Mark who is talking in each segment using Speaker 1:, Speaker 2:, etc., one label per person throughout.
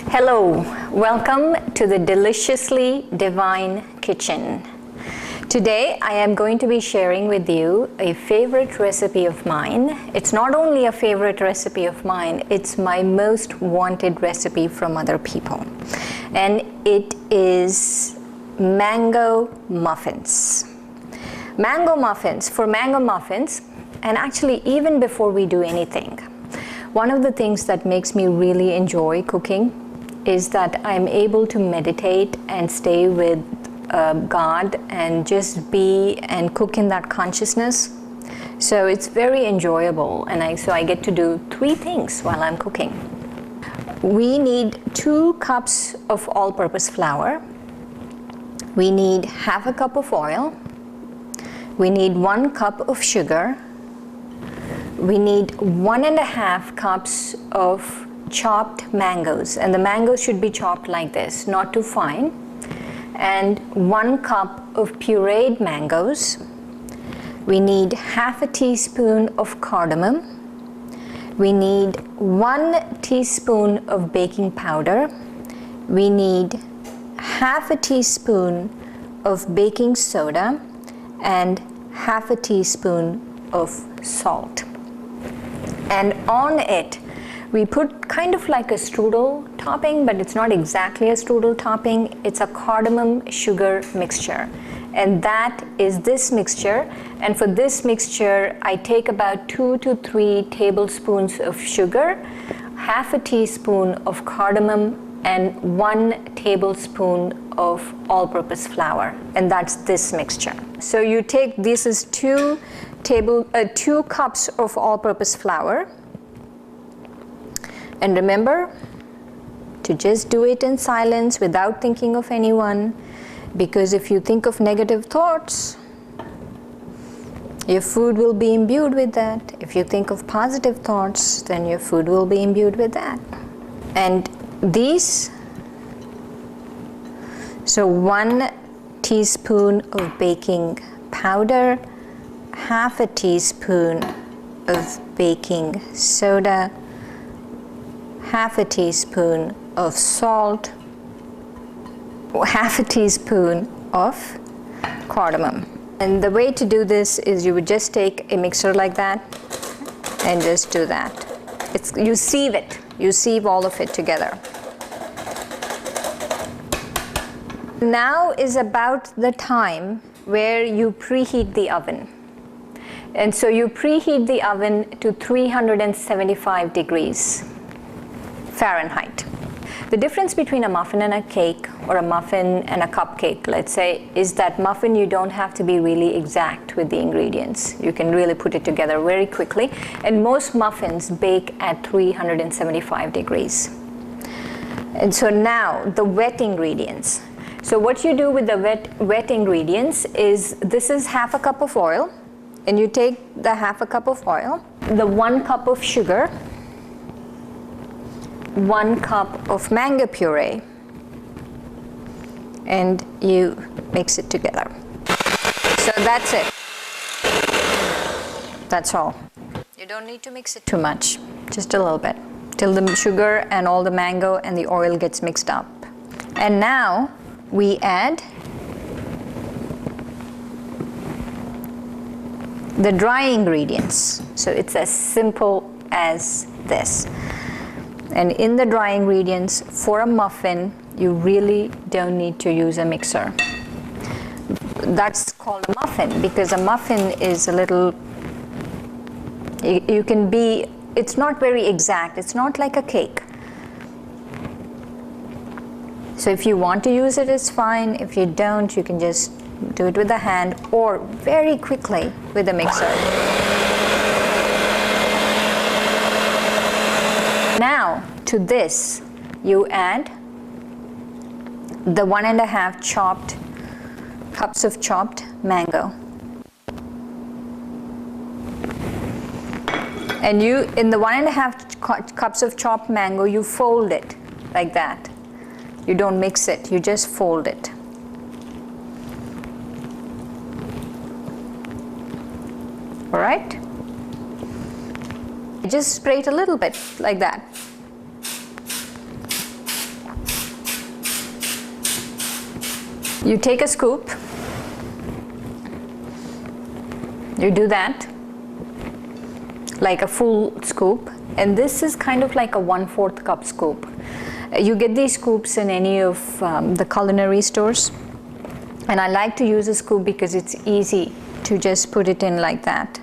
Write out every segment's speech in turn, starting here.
Speaker 1: Hello, welcome to the Deliciously Divine Kitchen. Today I am going to be sharing with you a favorite recipe of mine. It's not only a favorite recipe of mine, it's my most wanted recipe from other people. And it is mango muffins. Mango muffins, and actually even before we do anything, one of the things that makes me really enjoy cooking is that I'm able to meditate and stay with God and just be and cook in that consciousness. So it's very enjoyable, and so I get to do 3 things while I'm cooking. We need 2 cups of all-purpose flour. We need half a cup of oil. We need 1 cup of sugar. We need 1.5 cups of chopped mangoes, and the mangoes should be chopped like this, not too fine, and 1 cup of pureed mangoes. We need half a teaspoon of cardamom. We need 1 teaspoon of baking powder. We need half a teaspoon of baking soda and half a teaspoon of salt. And on it we put kind of like a strudel topping, but it's not exactly a strudel topping. It's a cardamom sugar mixture, and that is this mixture. And for this mixture I take about 2 to 3 tablespoons of sugar, half a teaspoon of cardamom, and 1 tablespoon of all-purpose flour, and that's this mixture. So you take, this is 2 cups of all-purpose flour. And remember to just do it in silence without thinking of anyone, because if you think of negative thoughts, your food will be imbued with that. If you think of positive thoughts, then your food will be imbued with that. And these, so 1 teaspoon of baking powder, half a teaspoon of baking soda, half a teaspoon of salt, half a teaspoon of cardamom. And the way to do this is you would just take a mixer like that and just do that. You sieve it. You sieve all of it together. Now is about the time where you preheat the oven. And so you preheat the oven to 375 degrees Fahrenheit. The difference between a muffin and a cake, or a muffin and a cupcake, let's say, is that muffin you don't have to be really exact with the ingredients. You can really put it together very quickly, and most muffins bake at 375 degrees. And so now the wet ingredients. So what you do with the wet ingredients is, this is half a cup of oil, and you take the half a cup of oil, the 1 cup of sugar, 1 cup of mango puree, and you mix it together. So that's it. That's all. You don't need to mix it too much, just a little bit, till the sugar and all the mango and the oil gets mixed up. And now we add the dry ingredients. So it's as simple as this. And in the dry ingredients for a muffin, you really don't need to use a mixer. That's called a muffin because a muffin is a little, it's not very exact. It's not like a cake. So if you want to use it, it's fine. If you don't, you can just do it with the hand or very quickly with a mixer. Now to this you add the 1.5 cups of chopped mango. And in the 1.5 cups of chopped mango, you fold it like that. You don't mix it, you just fold it. All right? Just spray it a little bit like that. You take a scoop, you do that, like a full scoop, and this is kind of like a 1/4 cup scoop. You get these scoops in any of the culinary stores, and I like to use a scoop because it's easy to just put it in like that.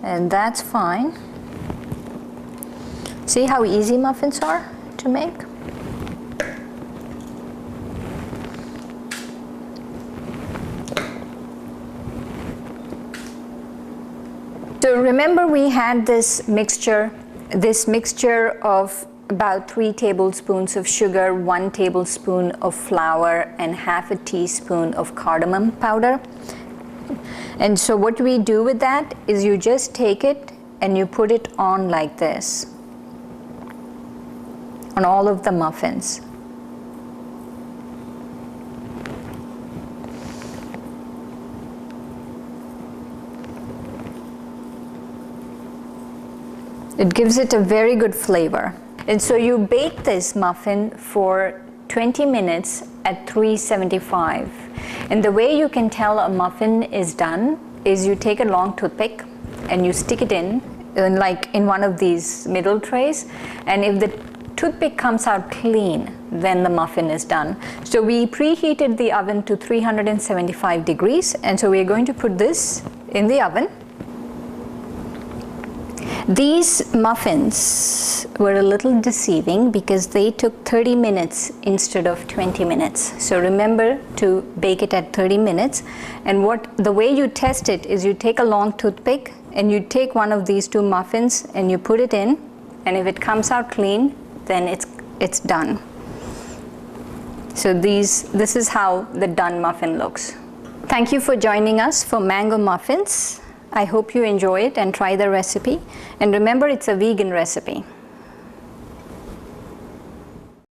Speaker 1: And that's fine. See how easy muffins are to make? So remember, we had this mixture of about 3 tablespoons of sugar, 1 tablespoon of flour, and half a teaspoon of cardamom powder. And so what we do with that is you just take it and you put it on like this, on all of the muffins. It gives it a very good flavor. And so you bake this muffin for 20 minutes at 375. And the way you can tell a muffin is done is you take a long toothpick and you stick it in like in one of these middle trays, and if the toothpick comes out clean, then the muffin is done. So we preheated the oven to 375 degrees, and so we're going to put this in the oven. These muffins were a little deceiving because they took 30 minutes instead of 20 minutes. So remember to bake it at 30 minutes. And the way you test it is you take a long toothpick and you take one of these 2 muffins and you put it in, and if it comes out clean, then it's done. So this is how the done muffin looks. Thank you for joining us for mango muffins. I hope you enjoy it and try the recipe. And remember, it's a vegan recipe.